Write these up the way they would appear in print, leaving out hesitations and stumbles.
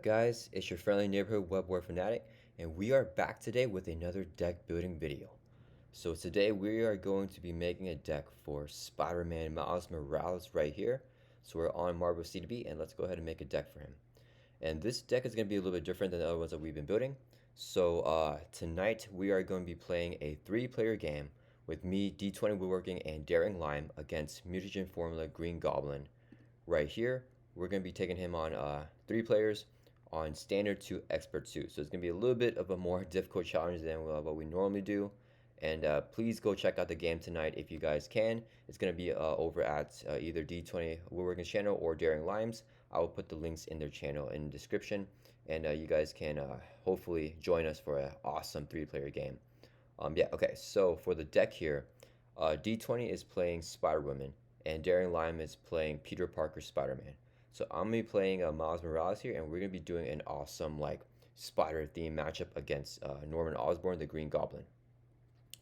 Guys, it's your friendly neighborhood web war fanatic, and we are back today with another deck building video. So today we are going to be making a deck for Spider-Man Miles Morales right here. So we're on Marvel CDB, and let's go ahead and make a deck for him. And this deck is going to be a little bit different than the other ones that we've been building. So tonight we are going to be playing a three-player game with me, D20 Woodworking, and Daring Lime against Mutagen Formula Green Goblin right here. We're going to be taking him on three players on standard to expert 2. So it's going to be a little bit of a more difficult challenge than what we normally do. And please go check out the game tonight if you guys can. It's going to be over at either D20 Woodworking's channel or Daring Limes. I will put the links in their channel in the description. And you guys can hopefully join us for an awesome three-player game. Yeah, okay, so for the deck here, D20 is playing Spider-Woman, and Daring Lime is playing Peter Parker Spider-Man. So I'm gonna be playing Miles Morales here, and we're gonna be doing an awesome like spider theme matchup against Norman Osborn, the Green Goblin.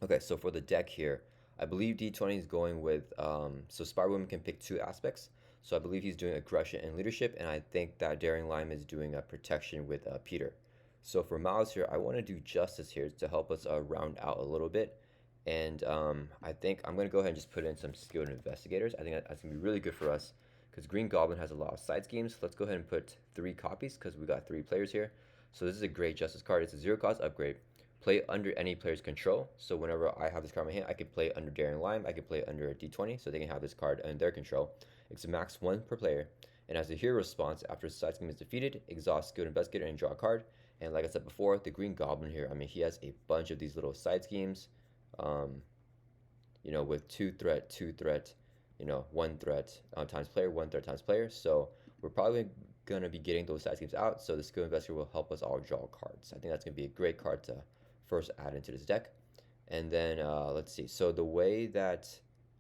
Okay, so for the deck here, I believe D20 is going with so Spider-Woman can pick two aspects. So I believe he's doing aggression and leadership, and I think that Daring Lime is doing a protection with Peter. So for Miles here, I want to do justice here to help us round out a little bit. And I think I'm going to go ahead and just put in some skilled investigators. I think that's going to be really good for us because Green Goblin has a lot of side schemes. Let's go ahead and put 3 copies because we got 3 players here. So this is a great justice card. It's a 0 cost upgrade. Play under any player's control. So whenever I have this card in my hand, I can play under Daring Lime. I can play under a D20, so they can have this card under their control. It's a max 1 per player. And as a hero response, after a side scheme is defeated, exhaust skilled investigator and draw a card. And like I said before, the Green Goblin here, I mean, he has a bunch of these little side schemes. With 2 threat, 2 threat, 1 threat times player, 1 threat times player. So we're probably going to be getting those side schemes out. So the skill investigator will help us all draw cards. I think that's going to be a great card to first add into this deck. And then let's see. So the way that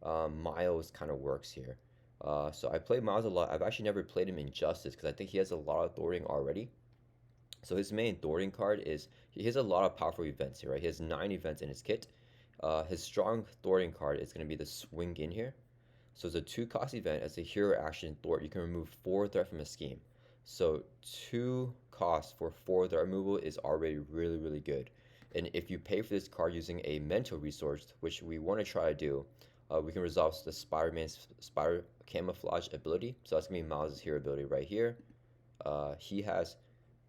Miles kind of works here. So I play Miles a lot. I've actually never played him in Justice because I think he has a lot of thwarting already. So his main thwarting card is he has a lot of powerful events here, right? He has 9 events in his kit. His strong thwarting card is going to be the Swing In here. So it's a 2 cost event. As a hero action thwart, you can remove 4 threat from a scheme. So 2 costs for 4 threat removal is already really, really good. And if you pay for this card using a mental resource, which we want to try to do, we can resolve the Spider-Man's Spider Camouflage ability. So that's going to be Miles' hero ability right here. He has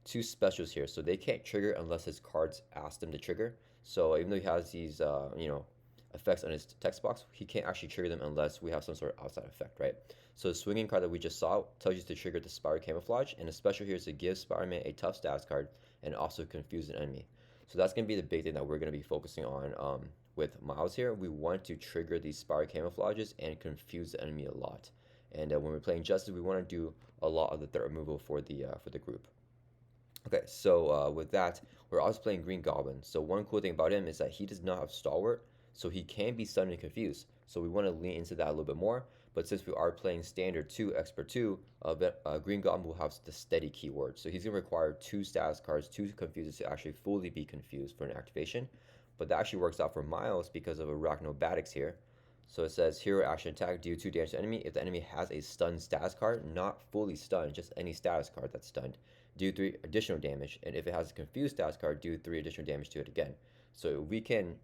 2 specials here, so they can't trigger unless his cards ask them to trigger. So even though he has these, effects on his text box, he can't actually trigger them unless we have some sort of outside effect, right? So the swinging card that we just saw tells you to trigger the Spider Camouflage, and the special here is to give Spider-Man a tough status card and also confuse an enemy. So that's going to be the big thing that we're going to be focusing on with Miles here. We want to trigger these Spider Camouflages and confuse the enemy a lot. And when we're playing Justice, we want to do a lot of the threat removal for the group. Okay, so with that, we're also playing Green Goblin. So one cool thing about him is that he does not have Stalwart, so he can be stunned and confused. So we want to lean into that a little bit more. But since we are playing Standard 2, Expert 2, Green Goblin will have the Steady keyword. So he's going to require 2 status cards, 2 confuses to actually fully be confused for an activation. But that actually works out for Miles because of Arachnobatics here. So it says hero action attack, deal 2 damage to enemy. If the enemy has a stunned status card, not fully stunned, just any status card that's stunned, do 3 additional damage. And if it has a confused status card, do 3 additional damage to it again. So we can,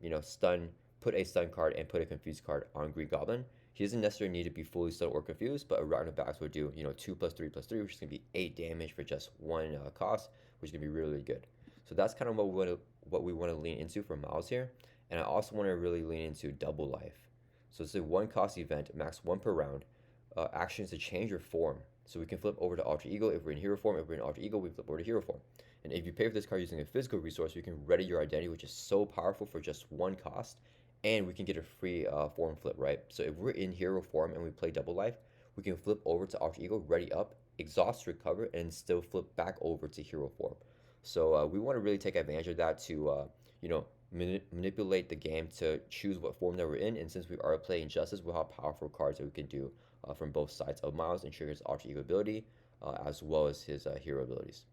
put a stun card and put a confused card on Green Goblin. He doesn't necessarily need to be fully stunned or confused, but Arachnobatics would do, 2 plus 3 plus 3, which is going to be 8 damage for just 1 cost, which is going to be really, really good. So that's kind of what we want to lean into for Miles here. And I also want to really lean into Double Life. So it's a 1 cost event, max 1 per round. Actions to change your form. So we can flip over to Alter Ego if we're in hero form. If we're in Alter Ego, we flip over to hero form. And if you pay for this card using a physical resource, you can ready your identity, which is so powerful for just 1 cost. And we can get a free form flip, right? So if we're in hero form and we play Double Life, we can flip over to Alter Ego, ready up, exhaust, recover, and still flip back over to hero form. So we want to really take advantage of that to, manipulate the game to choose what form that we're in. And since we are playing Justice, we'll have powerful cards that we can do from both sides of Miles and trigger his Alter Ego ability as well as his hero abilities.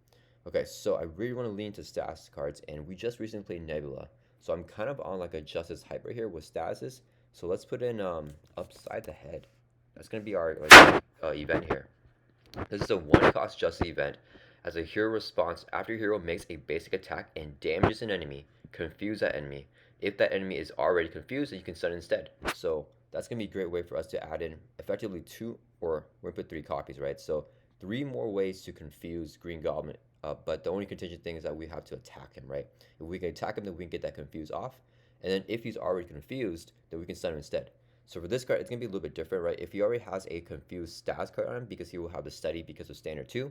Okay, so I really want to lean into status cards, and we just recently played Nebula. So I'm kind of on like a Justice hype right here with statuses. So let's put in Upside the Head. That's going to be our event here. This is a 1 cost Justice event. As a hero response, after your hero makes a basic attack and damages an enemy, confuse that enemy. If that enemy is already confused, then you can stun instead. So that's going to be a great way for us to add in effectively two, or we're going to put three copies, right? So three more ways to confuse Green Goblin. But the only contingent thing is that we have to attack him, right? If we can attack him, then we can get that confused off. And then if he's already confused, then we can stun him instead. So for this card, it's going to be a little bit different, right? If he already has a confused stats card on him, because he will have the steady because of standard 2,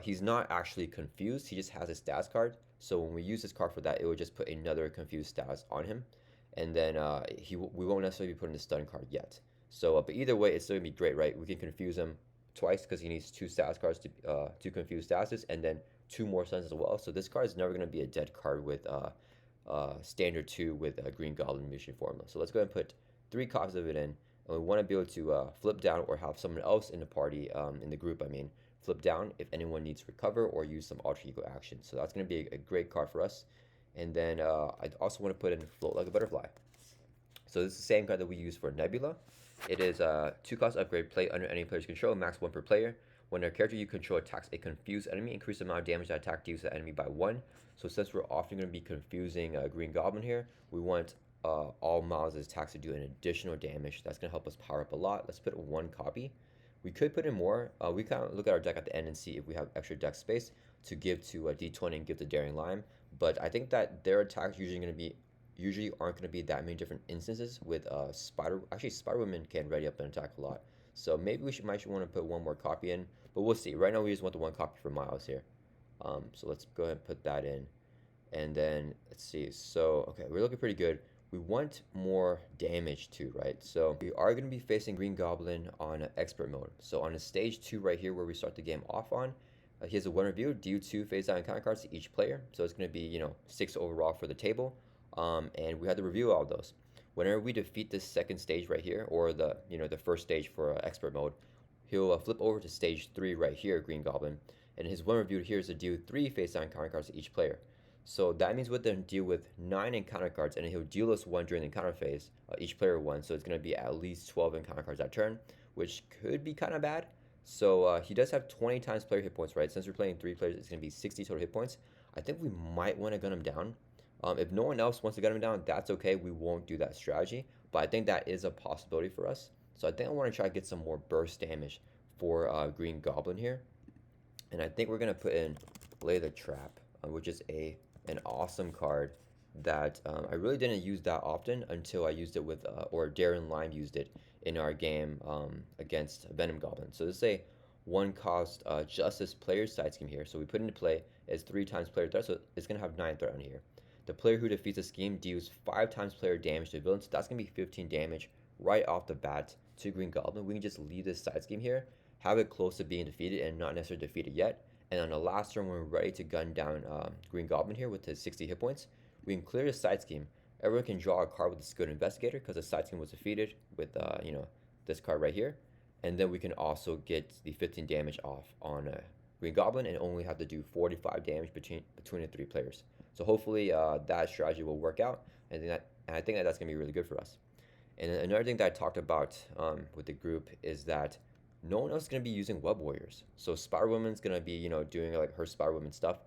he's not actually confused. He just has a stats card. So when we use this card for that, it will just put another confused stats on him. And then we won't necessarily be putting the stun card yet. So, but either way, it's still going to be great, right? We can confuse him twice because he needs two stats cards to confuse statuses, and then two more stuns as well. So this card is never going to be a dead card with standard 2 with Green Goblin mission formula. So let's go ahead and put 3 copies of it in. And we want to be able to flip down or have someone else in the party, in the group, I mean, flip down if anyone needs to recover or use some alter ego action. So that's going to be a great card for us. And then I also want to put in Float Like a Butterfly. So this is the same card that we use for Nebula. It is a 2-cost upgrade, play under any player's control, max 1 per player. When a character you control attacks a confused enemy, increase the amount of damage that attack deals to the enemy by 1. So since we're often going to be confusing Green Goblin here, we want all Miles' attacks to do an additional damage. That's going to help us power up a lot. Let's put 1 copy. We could put in more. We kind of look at our deck at the end and see if we have extra deck space to give to D20 and give to Daring Lime. But I think that their attacks usually aren't going to be that many different instances with Spider Woman can ready up and attack a lot. So maybe we might want to put 1 more copy in, but we'll see. Right now we just want the 1 copy for Miles here. So let's go ahead and put that in. And then let's see. So okay, we're looking pretty good. We want more damage too, right? So we are going to be facing Green Goblin on expert mode. So on a stage 2 right here where we start the game off on, he has a 1 review, deal 2 phase down encounter cards to each player. So it's going to be 6 overall for the table. And we had to review all those. Whenever we defeat this second stage right here, or the first stage for expert mode, he'll flip over to stage 3 right here, Green Goblin, and his 1 review here is to deal 3 face down encounter cards to each player. So that means we'll then deal with 9 encounter cards, and he'll deal us 1 during the encounter phase, each player 1. So it's going to be at least 12 encounter cards that turn, which could be kind of bad. So he does have 20 times player hit points, right? Since we're playing 3 players, it's going to be 60 total hit points. I think we might want to gun him down. If no one else wants to gun him down, that's okay. We won't do that strategy. But I think that is a possibility for us. So I think I want to try to get some more burst damage for Green Goblin here. And I think we're going to put in Lay the Trap, which is an awesome card that I really didn't use that often until I used it with, or Darren Lime used it in our game against Venom Goblin. So this is a 1-cost Justice player side scheme here. So we put into play as 3 times player threat, so it's going to have 9 threat on here. The player who defeats the scheme deals 5 times player damage to the villain, so that's going to be 15 damage right off the bat to Green Goblin. We can just leave this side scheme here, have it close to being defeated and not necessarily defeated yet. And on the last turn, when we're ready to gun down Green Goblin here with his 60 hit points, we can clear the side scheme. Everyone can draw a card with the Skilled Investigator because the side scheme was defeated with this card right here. And then we can also get the 15 damage off on Green Goblin and only have to do 45 damage between the 3 players. So hopefully that strategy will work out, and I think that's going to be really good for us. And another thing that I talked about with the group is that no one else is going to be using Web Warriors. So Spider Woman's going to be doing like her Spider Woman stuff.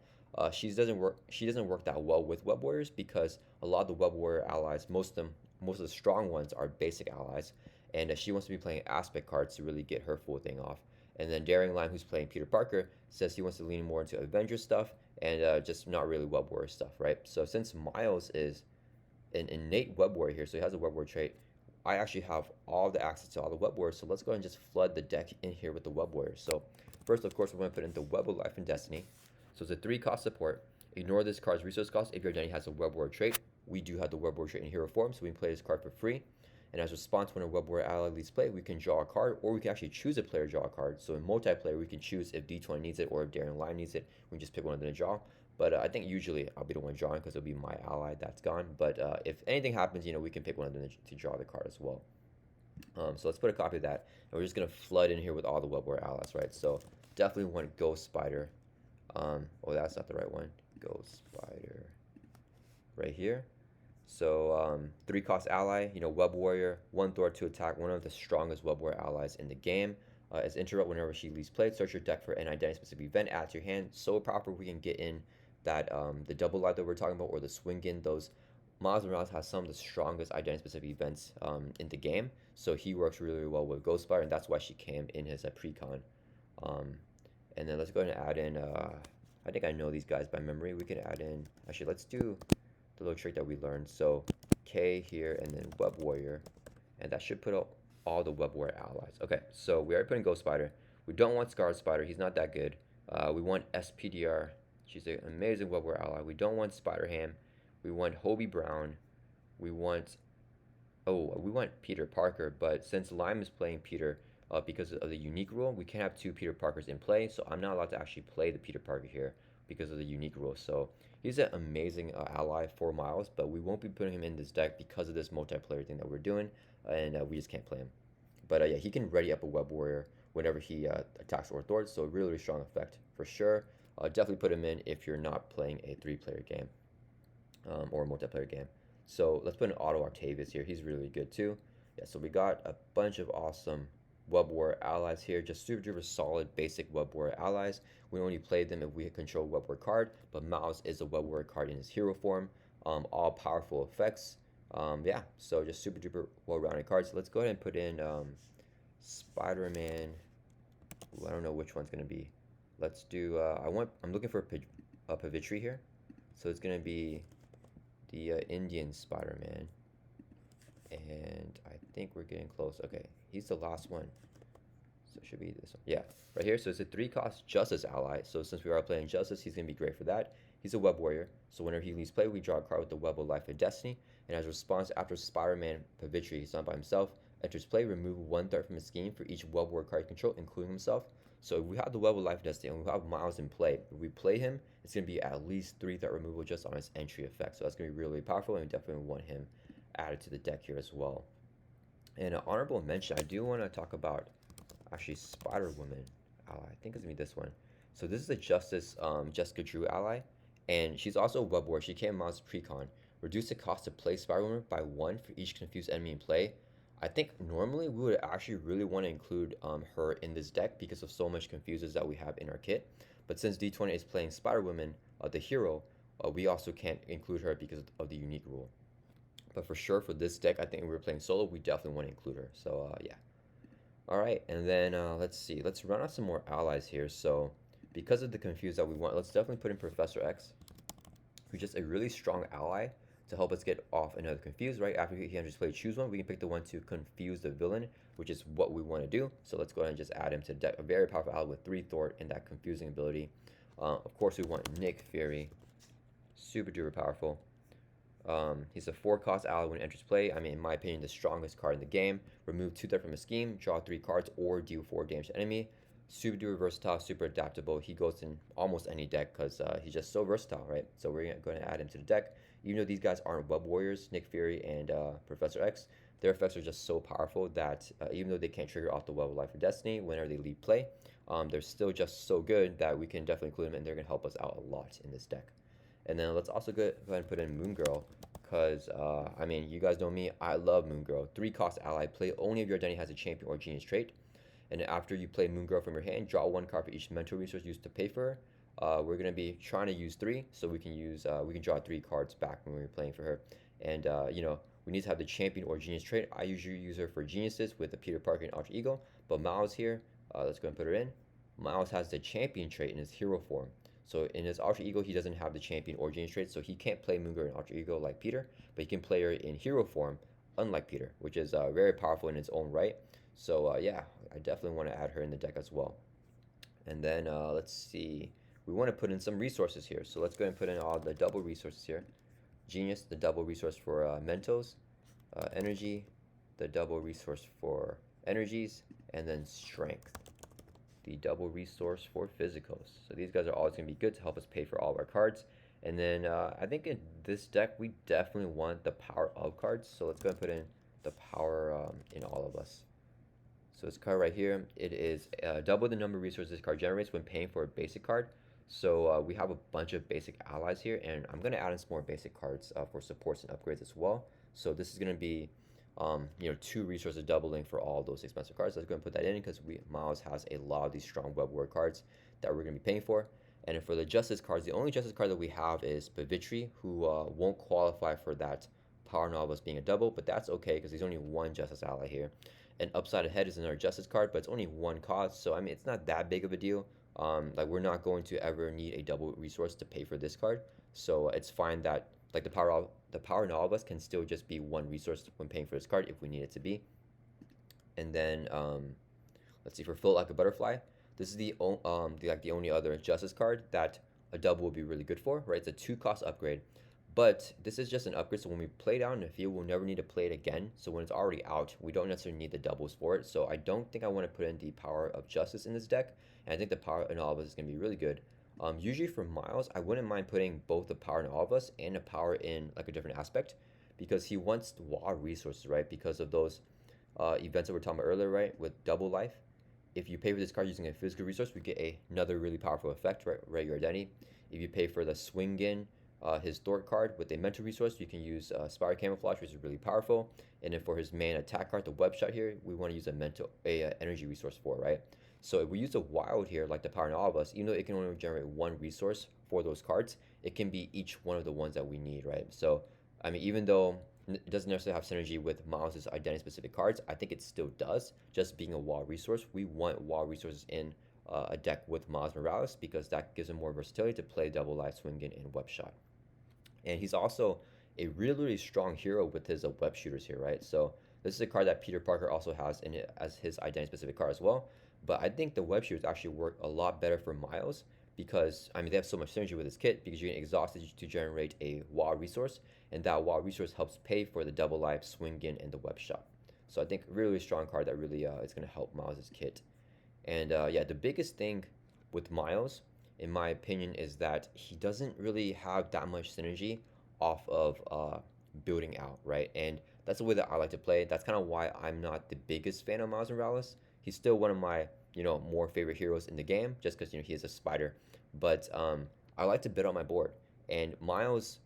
She doesn't work that well with Web Warriors because a lot of the Web Warrior allies, most of the strong ones are basic allies, and she wants to be playing aspect cards to really get her full thing off. And then Daring Lime, who's playing Peter Parker, says he wants to lean more into Avengers stuff and just not really Web Warrior stuff, right? So since Miles is an innate Web Warrior here, so he has a Web Warrior trait, I actually have all the access to all the Web Warriors, so let's go ahead and just flood the deck in here with the Web Warriors. So first, of course, we're going to put in the Web of Life and Destiny. So it's a 3-cost support. Ignore this card's resource cost if your identity has a Web Warrior trait. We do have the Web Warrior trait in hero form, so we can play this card for free. And as a response, when a Web Warrior ally leaves play, we can draw a card, or we can actually choose a player draw a card. So in multiplayer, we can choose if D20 needs it or if Darren Line needs it. We can just pick one of them to draw. But I think usually I'll be the one drawing because it'll be my ally that's gone. But if anything happens, we can pick one of them to draw the card as well. So let's put a copy of that. And we're just going to flood in here with all the Web Warrior allies, right? So definitely want Ghost Spider. Oh, that's not the right one. Ghost Spider right here. So 3-cost ally, Web Warrior, 1 threat to attack, one of the strongest Web Warrior allies in the game. As interrupt whenever she leaves play. Search your deck for an identity specific event. Add to your hand. So proper we can get in that the double life that we're talking about or the swing in. Those Miles Morales has some of the strongest identity specific events in the game. So he works really well with Ghost Spider, and that's why she came in his precon. Um, and then let's go ahead and add in. I think I know these guys by memory. We can add in. Actually, let's do the little trick that we learned. So K here, and then Web Warrior, and that should put all the Web Warrior allies. Okay, so we are putting Ghost Spider. We don't want Scarred Spider. He's not that good. We want SPDR. She's an amazing Web Warrior ally. We don't want Spider Ham. We want Hobie Brown. We want we want Peter Parker, but since Lime is playing Peter because of the unique rule, we can't have two Peter Parkers in play, so I'm not allowed to actually play the Peter Parker here because of the unique rule. So he's an amazing ally for Miles, but we won't be putting him in this deck because of this multiplayer thing that we're doing, and we just can't play him. But yeah, he can ready up a Web Warrior whenever he attacks or thwarts, so really, really strong effect for sure. Definitely put him in if you're not playing a 3-player game or a multiplayer game. So let's put an Auto Octavius here. He's really good too. Yeah, so we got a bunch of awesome Web Warrior allies here. Just super duper solid basic Web Warrior allies. We only play them if we control Web Warrior card, but Miles is a Web Warrior card in his hero form. All powerful effects. Yeah, so just super duper well-rounded cards. Let's go ahead and put in Spider-Man. I don't know which one's gonna be. Let's do. I'm looking for a Pavitri here, so it's gonna be the Indian Spider-Man, and I think we're getting close. Okay, he's the last one, so it should be this one. Yeah, right here. So it's a 3-cost Justice ally. So since we are playing Justice, he's gonna be great for that. He's a Web Warrior, so whenever he leaves play, we draw a card with the Web of Life of Destiny, and as a response, after Spider-Man Pavitri, he's not by himself, enters play, remove 1 threat from his scheme for each Web Warrior card you control, including himself. So if we have the Web of Life of Destiny and we have Miles in play, if we play him, it's going to be at least 3 threat removal just on his entry effect. So that's going to be really, really powerful, and we definitely want him added to the deck here as well. And an honorable mention, I do want to talk about actually Spider-Woman ally. I think it's going to be this one. So this is a Justice Jessica Drew ally, and she's also a Web Warrior. She came Miles Precon. Reduce the cost to play Spider-Woman by 1 for each confused enemy in play. I think normally we would actually really want to include her in this deck because of so much confuses that we have in our kit. But since D20 is playing Spider-Woman, the hero, we also can't include her because of the unique rule. But for sure, for this deck, I think if we're playing solo, we definitely want to include her. So yeah. All right, and then let's see. Let's run out some more allies here. So because of the confuse that we want, let's definitely put in Professor X, who's just a really strong ally to help us get off another confuse. Right after he enters play, choose one. We can pick the one to confuse the villain, which is what we want to do. So let's go ahead and just add him to deck. A very powerful ally with 3 thwart and that confusing ability. Of course, we want Nick Fury, super duper powerful. He's a 4-cost ally when it enters play. I mean, in my opinion, the strongest card in the game. Remove 2 threat from a scheme, draw 3 cards, or deal 4 damage to enemy. Super duper versatile, super adaptable. He goes in almost any deck because he's just so versatile, right? So we're going to add him to the deck. Even though these guys aren't Web Warriors, Nick Fury and Professor X, their effects are just so powerful that even though they can't trigger off the Web of Life or Destiny whenever they leave play, they're still just so good that we can definitely include them, and they're going to help us out a lot in this deck. And then let's also go ahead and put in Moon Girl, because, I mean, you guys know me, I love Moon Girl. 3-cost ally, play only if your identity has a champion or genius trait. And after you play Moon Girl from your hand, draw 1 card for each mental resource used to pay for her. We're going to be trying to use 3, so we can draw 3 cards back when we're playing for her. And, you know, we need to have the champion or genius trait. I usually use her for geniuses with the Peter Parker and Alter Ego, but Miles here, let's go and put her in. Miles has the champion trait in his hero form. So in his Alter Ego, he doesn't have the champion or genius trait, so he can't play Moon Girl in Alter Ego like Peter, but he can play her in hero form, unlike Peter, which is very powerful in its own right. So yeah, I definitely want to add her in the deck as well. And then let's see, we want to put in some resources here. So let's go and put in all the double resources here. Genius, the double resource for Mentos, Energy, the double resource for Energies, and then Strength, the double resource for Physicals. So these guys are always going to be good to help us pay for all of our cards. And then I think in this deck, we definitely want the power of cards. So let's go and put in the power in all of us. So this card right here, it is double the number of resources this card generates when paying for a basic card. So we have a bunch of basic allies here, and I'm going to add in some more basic cards for supports and upgrades as well. So this is going to be two resources doubling for all those expensive cards. Let's go and put that in because Miles has a lot of these strong web war cards that we're going to be paying for. And then for the Justice cards, the only Justice card that we have is Pavitri, who won't qualify for that Power Novelist being a double, but that's okay because there's only one Justice ally here. And Upside Ahead is another Justice card, but it's only one cost, so I mean it's not that big of a deal. Like we're not going to ever need a double resource to pay for this card, so it's fine that like the power novelist can still just be one resource when paying for this card if we need it to be. And then let's see, for Float Like a Butterfly, this is the only other Justice card that a double would be really good for, right? It's a 2 cost upgrade, but this is just an upgrade, so when we play it out in the field, we'll never need to play it again. So when it's already out, we don't necessarily need the doubles for it. So I don't think I want to put in the Power of Justice in this deck, and I think the Power of all of us is going to be really good. Usually for Miles, I wouldn't mind putting both the Power in all of us and a Power in like a different aspect, because he wants WA resources, right? Because of those events that we were talking about earlier, right? With double life, if you pay for this card using a physical resource, we get another really powerful effect, right? Regular identity. If you pay for the Swing In, his Thort card with a mental resource, you can use Spire Camouflage, which is really powerful. And then for his main attack card, the Web Shot here, we want to use a energy resource for, right? So if we use a wild here, like the Power in all of us, even though it can only generate one resource for those cards, it can be each one of the ones that we need, right? So I mean, even though it doesn't necessarily have synergy with Miles' identity-specific cards, I think it still does. Just being a wall resource, we want wall resources in a deck with Miles Morales because that gives him more versatility to play double life, swing in, and web shot. And he's also a really, really strong hero with his web shooters here, right? So this is a card that Peter Parker also has in it as his identity-specific card as well. But I think the web shooters actually work a lot better for Miles because, I mean, they have so much synergy with his kit because you can exhaust it to generate a WA resource, and that WA resource helps pay for the double life, swing in, and the web shot. So I think really, really strong card that really is going to help Miles' kit. And yeah, the biggest thing with Miles, in my opinion, is that he doesn't really have that much synergy off of building out, right? And that's the way that I like to play. That's kind of why I'm not the biggest fan of Miles Morales. He's still one of my, more favorite heroes in the game, just because, he is a spider. But I like to build on my board. And Miles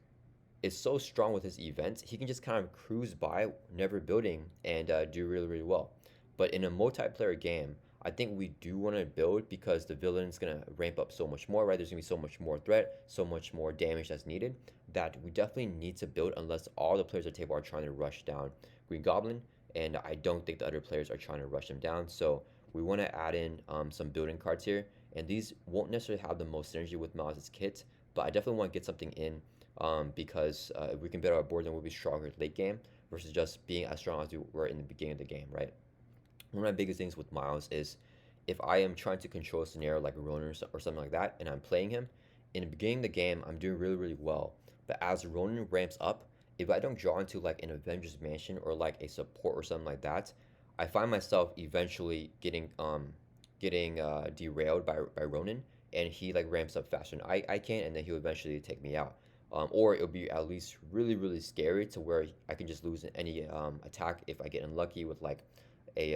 is so strong with his events, he can just kind of cruise by, never building, and do really, really well. But in a multiplayer game, I think we do want to build because the villain's going to ramp up so much more, right? There's going to be so much more threat, so much more damage that's needed that we definitely need to build unless all the players at the table are trying to rush down Green Goblin, and I don't think the other players are trying to rush him down. So we want to add in some building cards here, and these won't necessarily have the most synergy with Miles' kit, but I definitely want to get something in because if we can build our board, then we'll be stronger late game versus just being as strong as we were in the beginning of the game, right? One of my biggest things with Miles is if I am trying to control a scenario like a Ronin or something like that, and I'm playing him, in the beginning of the game, I'm doing really, really well. But as Ronin ramps up, if I don't draw into like an Avengers Mansion or like a support or something like that, I find myself eventually getting derailed by Ronin, and he like ramps up faster than I can, and then he'll eventually take me out. Or it'll be at least really, really scary to where I can just lose any attack if I get unlucky with like a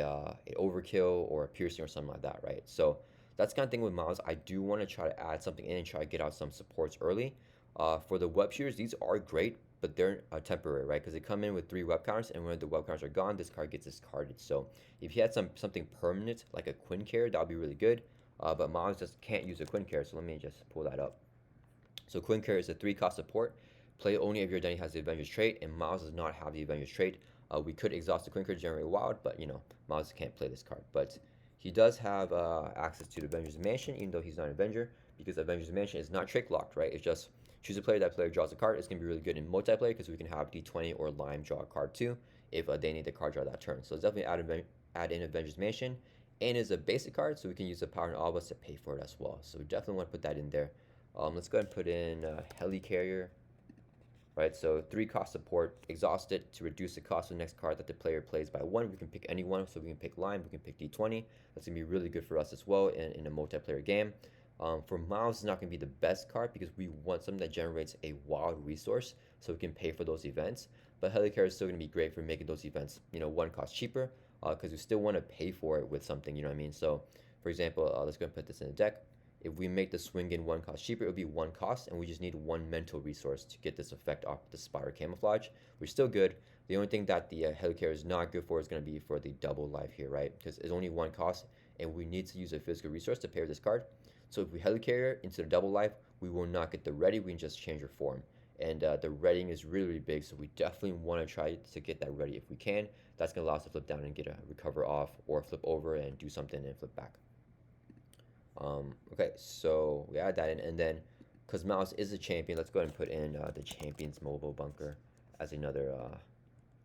overkill or a piercing or something like that, right? So that's the kind of thing with Miles. I do want to try to add something in and try to get out some supports early. For the web shooters, these are great, but they're temporary, right? Because they come in with 3 web counters, and when the web counters are gone, this card gets discarded. So if you had something permanent like a Quinn carrier, that would be really good. But Miles just can't use a Quinn carrier, so let me just pull that up. So Quinn carrier is a 3-cost support. Play only if your identity has the Avengers trait, and Miles does not have the Avengers trait. We could exhaust the Quinn card to generate wild, but Miles can't play this card. But he does have access to the Avengers Mansion, even though he's not an Avenger, because Avengers Mansion is not trick locked, right? It's just choose a player, that player draws a card. It's going to be really good in multiplayer because we can have D20 or Lime draw a card too if they need the card draw that turn. So let's definitely add in Avengers Mansion, and is a basic card, so we can use the Power and all of us to pay for it as well. So we definitely want to put that in there. Let's go ahead and put in Helicarrier. Right, so 3-cost support, exhaust it to reduce the cost of the next card that the player plays by 1. We can pick any one, so we can pick Lime, we can pick D20. That's going to be really good for us as well in a multiplayer game. For Miles, it's not going to be the best card because we want something that generates a wild resource so we can pay for those events. But Helicarrier is still going to be great for making those events, 1 cost cheaper because we still want to pay for it with something, you know what I mean? So, for example, let's go and put this in the deck. If we make the swing in one cost cheaper, it would be one cost, and we just need one mental resource to get this effect off the spider camouflage. We're still good. The only thing that the Helicarrier is not good for is going to be for the double life here, right? Because it's only one cost, and we need to use a physical resource to pair this card. So if we Helicarrier into the double life, we will not get the ready, we can just change our form. And the readying is really, really big, so we definitely want to try to get that ready if we can. That's going to allow us to flip down and get a recover off, or flip over and do something and flip back. Okay, so we add that in, and then because Mouse is a champion, let's go ahead and put in the champion's mobile bunker as another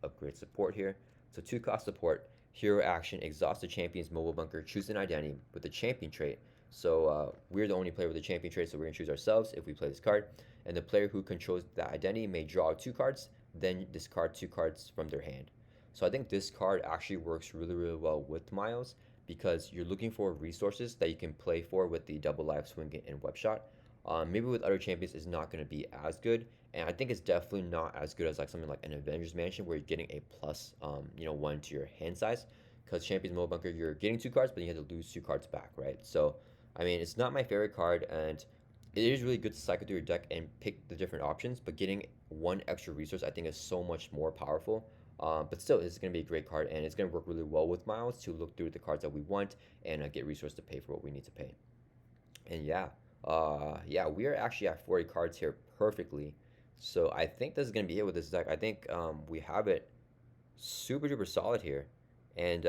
upgrade support here. So 2 cost support, hero action, exhaust the champion's mobile bunker, choose an identity with the champion trait. So we're the only player with the champion trait, so we're gonna choose ourselves if we play this card. And the player who controls that identity may draw 2 cards, then discard 2 cards from their hand. So I think this card actually works really, really well with Miles, because you're looking for resources that you can play for with the double life, swing it, and web shot. Maybe with other champions it's not going to be as good, and I think it's definitely not as good as like something like an Avengers Mansion where you're getting a plus 1 to your hand size, because Champions Mobile Bunker, you're getting 2 cards but you have to lose 2 cards back, right? So I mean, it's not my favorite card, and it is really good to cycle through your deck and pick the different options, but getting 1 extra resource I think is so much more powerful. But still, it's going to be a great card, and it's going to work really well with Miles to look through the cards that we want and get resources to pay for what we need to pay. And yeah, we are actually at 40 cards here perfectly. So I think this is going to be it with this deck. I think we have it super duper solid here. And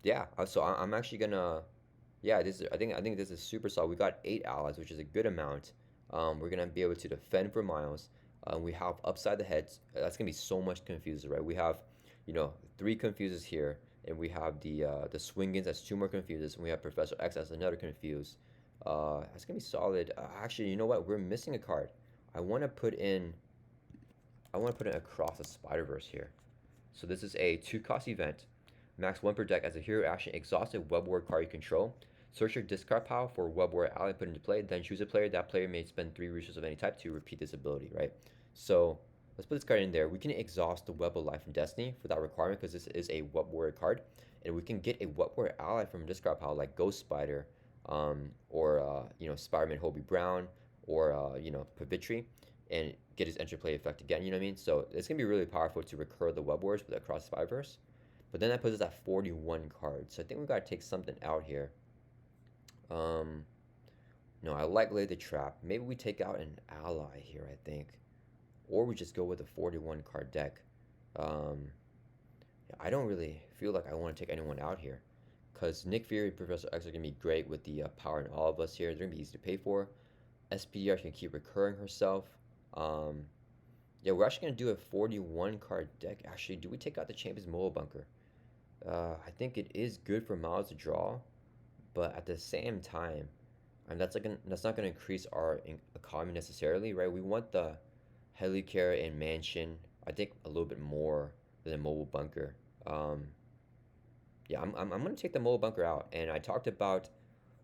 yeah, so I'm actually gonna, yeah, I think this is super solid. We got 8 allies, which is a good amount. We're gonna be able to defend for Miles. We have upside the heads. That's gonna be so much confuses, right? We have, 3 confuses here, and we have the swing-ins as 2 more confuses, and we have Professor X as another confuse. That's gonna be solid. Actually, you know what? We're missing a card. I want to put in. I want to put in Across the Spider-Verse here. So this is a 2-cost event. Max 1 per deck as a hero action. Exhaust a web word card you control. Search your discard pile for web word ally put into play. Then choose a player. That player may spend 3 resources of any type to repeat this ability, right? So let's put this card in there. We can exhaust the Web of Life and Destiny for that requirement because this is a web word card. And we can get a web word ally from a discard pile like Ghost Spider, or Spider-Man Hobie Brown, or Pavitri, and get his entry play effect again, you know what I mean? So it's going to be really powerful to recur the web words with Across the Spider-Verse. But then that puts us at 41 cards. So I think we've got to take something out here. No, I like Lay the Trap. Maybe we take out an ally here, I think. Or we just go with a 41 card deck. I don't really feel like I want to take anyone out here, because Nick Fury and Professor X are going to be great with the power in all of us here. They're going to be easy to pay for. SPDR can keep recurring herself. Yeah, we're actually going to do a 41 card deck. Actually, do we take out the Champion's Mobile Bunker? I think it is good for Miles to draw, but at the same time, that's not going to increase our economy necessarily, right? We want the Helicarrier and Mansion, I think, a little bit more than a Mobile Bunker. Yeah, I'm going to take the Mobile Bunker out, and I talked about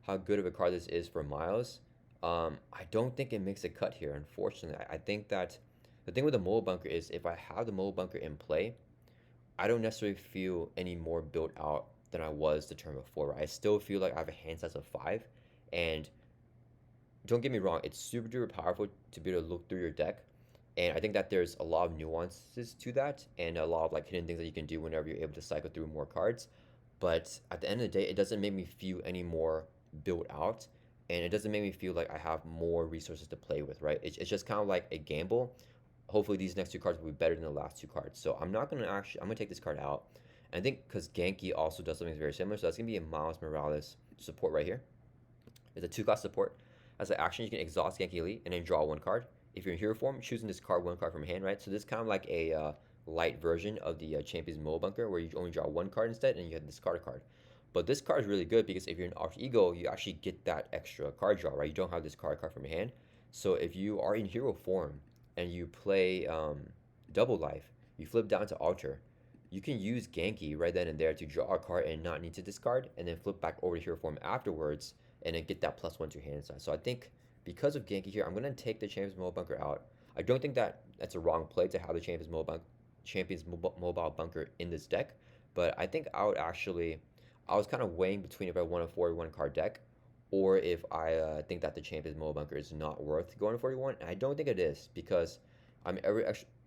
how good of a card this is for Miles. I don't think it makes a cut here, unfortunately. I think that the thing with the Mobile Bunker is if I have the Mobile Bunker in play, I don't necessarily feel any more built out than I was the turn before. Right? I still feel like I have a hand size of 5, and don't get me wrong, it's super duper powerful to be able to look through your deck, and I think that there's a lot of nuances to that, and a lot of like hidden things that you can do whenever you're able to cycle through more cards. But at the end of the day, it doesn't make me feel any more built out, and it doesn't make me feel like I have more resources to play with, right? It's just kind of like a gamble. Hopefully these next 2 cards will be better than the last 2 cards. So I'm gonna take this card out. And I think because Genki also does something very similar, so that's gonna be a Miles Morales support right here. It's a 2-cost support. As an action, you can exhaust Genki Elite and then draw 1 card. If you're in hero form, choosing this card 1 card from hand, right? So this is kind of like a light version of the Champion's Mobile Bunker, where you only draw 1 card instead, and you have to discard a card. But this card is really good because if you're an Alter Ego, you actually get that extra card draw, right? You don't have this card from your hand. So if you are in hero form and you play Double Life, you flip down to Alter, you can use Genki right then and there to draw a card and not need to discard, and then flip back over to hero form afterwards, and then get that +1 to your hand size. So I think because of Genki here, I'm going to take the Champion's Mobile Bunker out. I don't think that's a wrong play to have the Champion's Mobile Bunker in this deck, but I think I was kind of weighing between if I want a 41 card deck or if I think that the Champions Mobile Bunker is not worth going to 41. And I don't think it is because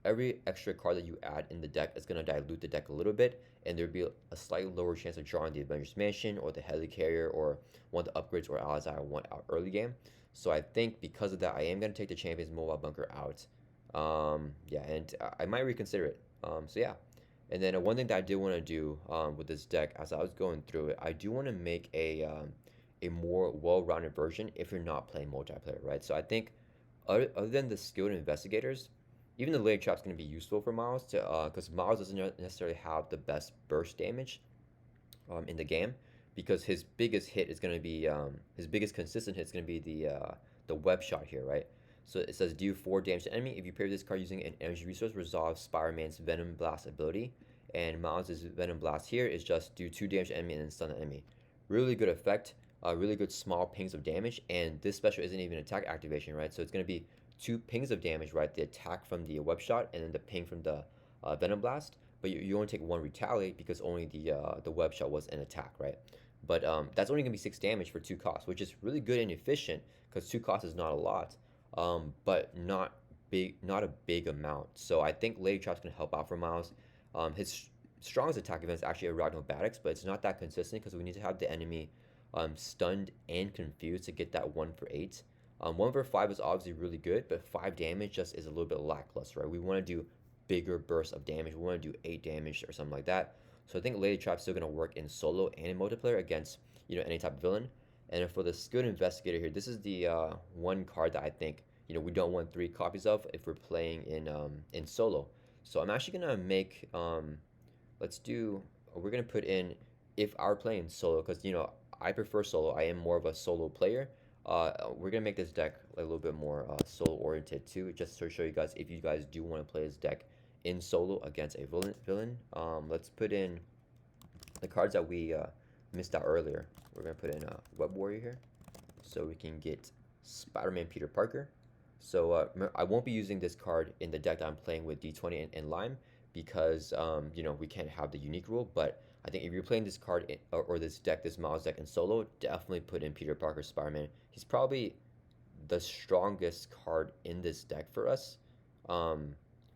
every extra card that you add in the deck is going to dilute the deck a little bit, and there'd be a slightly lower chance of drawing the Avengers Mansion or the Helicarrier or one of the upgrades or allies I want out early game. So I think because of that, I am going to take the Champions Mobile Bunker out. Yeah, and I might reconsider it. So yeah. And then one thing that I did want to do with this deck, as I was going through it, I do want to make a more well-rounded version if you're not playing multiplayer, right? So I think other than the skilled investigators, even the lady trap's going to be useful for Miles to because Miles doesn't necessarily have the best burst damage in the game because his biggest hit is going to be his biggest consistent hit is going to be the web shot here, right? So it says do 4 damage to enemy if you pair this card using an energy resource. Resolve Spider-Man's Venom Blast ability, and Miles' Venom Blast here is just do 2 damage to enemy and then stun the enemy. Really good effect. Really good small pings of damage, and this special isn't even attack activation, right? So it's going to be 2 pings of damage, right? The attack from the web shot and then the ping from the Venom Blast, but you only take 1 retaliate because only the web shot was an attack, right? But that's only going to be 6 damage for 2 costs, which is really good and efficient because 2 costs is not a lot, but not a big amount. So I think Lady Trap's going to help out for Miles. His strongest attack event is actually Arachnobatics, but it's not that consistent because we need to have the enemy stunned and confused to get that 1 for 8. 1 for 5 is obviously really good, but 5 damage just is a little bit lackluster, right? We want to do bigger bursts of damage. We want to do 8 damage or something like that. So I think Lady Trap's still going to work in solo and in multiplayer against any type of villain. And for the skilled investigator here, this is the one card that I think we don't want 3 copies of if we're playing in solo. So I'm actually gonna make we're gonna put in if our playing solo because I prefer solo. I am more of a solo player. We're gonna make this deck a little bit more solo oriented too, just to show you guys if you guys do want to play this deck in solo against a villain. Let's put in the cards that we missed out earlier. We're gonna put in a Web Warrior here, so we can get Spider-Man Peter Parker. So I won't be using this card in the deck that I'm playing with D20 and Lime because we can't have the unique rule. But I think if you're playing this card or this deck, this Miles deck in solo, definitely put in Peter Parker Spider-Man. He's probably the strongest card in this deck for us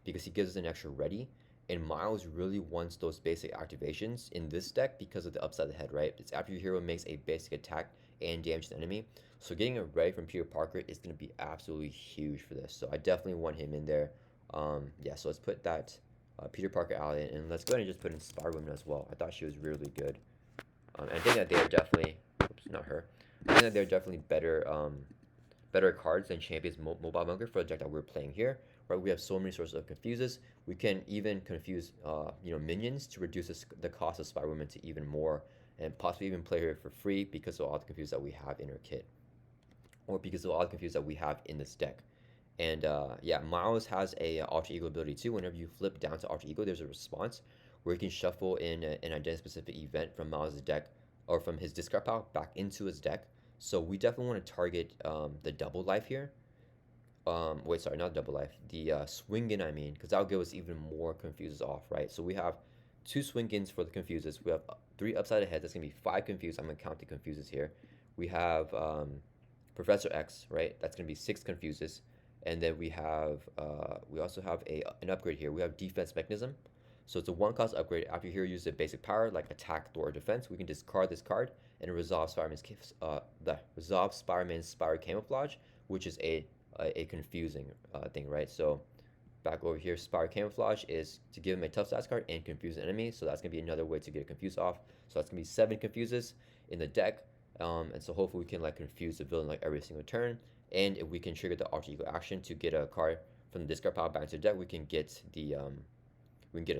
because he gives us an extra ready. And Miles really wants those basic activations in this deck because of the upside of the head, right? It's after your hero makes a basic attack and damage to the enemy. So getting a ready from Peter Parker is going to be absolutely huge for this. So I definitely want him in there. Yeah, so let's put that Peter Parker out in, and let's go ahead and just put in Spider-Woman as well. I thought she was really good. And I think that they're definitely, oops, not her. I think that they're definitely better cards than Champions Mobile Bunker for the deck that we're playing here. Right, we have so many sources of confuses. We can even confuse, minions to reduce the cost of Spider-Woman to even more, and possibly even play her for free because of all the confuse that we have in her kit, or because of all the confuse that we have in this deck. And yeah, Miles has a alter ego ability too. Whenever you flip down to alter ego, there's a response where you can shuffle in an identity specific event from Miles' deck or from his discard pile back into his deck. So we definitely want to target the double life here. Wait, sorry, not double life. The swing-in, I mean, because that'll give us even more confuses off, right? So we have 2 swing-ins for the confuses. We have 3 upside ahead. That's gonna be 5 confuses. I'm gonna count the confuses here. We have Professor X, right? That's gonna be 6 confuses, and then we also have an upgrade here. We have Defense Mechanism. So it's a 1-cost upgrade. After your hero uses a basic power like attack, throw, or defense, we can discard this card and resolve Spider-Man's Spire Camouflage, which is a confusing thing, right? So back over here, Spire Camouflage is to give him a tough stats card and confuse an enemy. So that's gonna be another way to get a confuse off. So that's gonna be 7 confuses in the deck, and so hopefully we can confuse the villain every single turn. And if we can trigger the alter ego action to get a card from the discard pile back into the deck, we can get a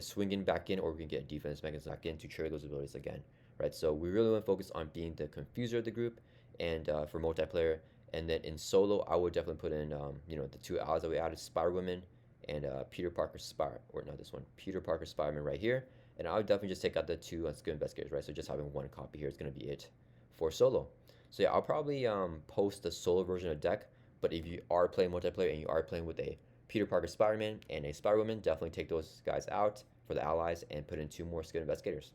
swing in back in, or we can get a defense mechanism back in to trigger those abilities again, right? So we really want to focus on being the confuser of the group, and for multiplayer. And then in solo, I would definitely put in, the 2 allies that we added, Spider-Woman and Peter Parker Peter Parker Spider-Man right here. And I would definitely just take out the 2 unskilled investigators, right? So just having 1 copy here is going to be it for solo. So yeah, I'll probably post the solo version of the deck. But if you are playing multiplayer and you are playing with a Peter Parker Spider-Man and a Spider-Woman, definitely take those guys out for the allies and put in 2 more skilled investigators.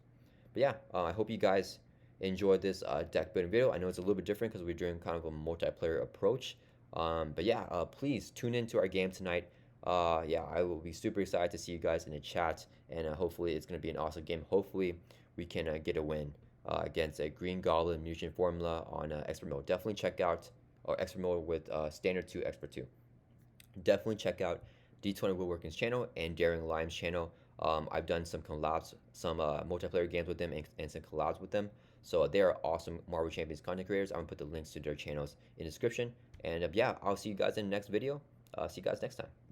But yeah, I hope you guys enjoyed this deck building video. I know it's a little bit different because we're doing kind of a multiplayer approach. But yeah, please tune into our game tonight. Yeah, I will be super excited to see you guys in the chat, and hopefully it's going to be an awesome game. Hopefully we can get a win against a Green Goblin Mutation Formula on Expert Mode. Definitely check out or Expert Mode with Standard 2, Expert 2. Definitely check out D20 Woodworking's channel and Daring Lime's channel. I've done some collabs, some multiplayer games with them and some collabs with them. So they are awesome Marvel Champions content creators. I'm gonna put the links to their channels in the description. And yeah, I'll see you guys in the next video. See you guys next time.